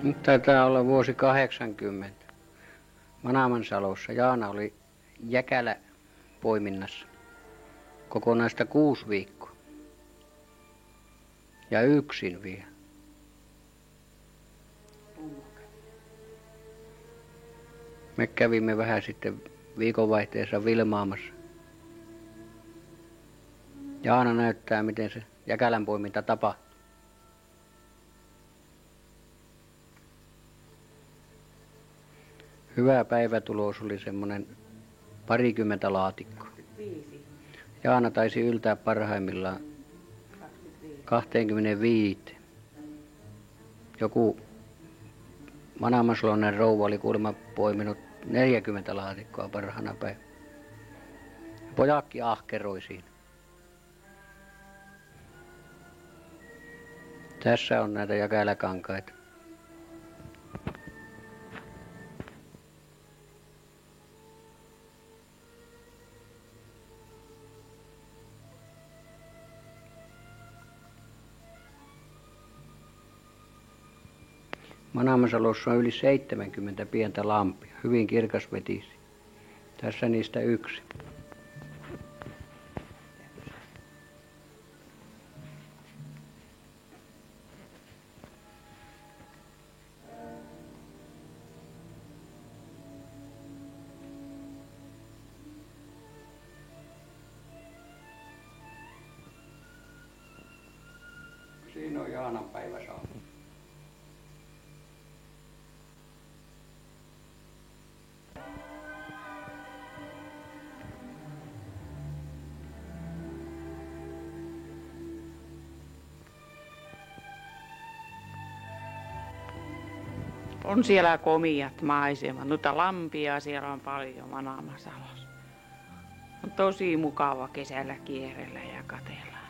Nyt taitaa olla vuosi 80. Manaamansalossa Jaana oli jäkälä poiminnassa kokonaista 6 viikkoa. Ja yksin vielä. Me kävimme vähän sitten viikonvaihteessa Vilmaamassa. Jaana näyttää, miten se jäkälän poiminta tapahtuu. Hyvä päivätulos oli semmoinen 20 laatikkoa. Jaana taisi yltää parhaimmillaan 25. Joku manaamasloinen rouva oli kuulemma poiminut 40 laatikkoa parhaana päivänä. Pojakki ahkeroi siinä. Tässä on näitä jäkäläkankaita. Manaamasalossa on yli 70 pientä lampia, hyvin kirkasvetisiä. Tässä niistä yksi. Siinä on Jaanan päiväsauna. On siellä komiat maisemat, noita lampia siellä on paljon Manaamasalossa. On tosi mukava kesällä kierrellä ja katsella.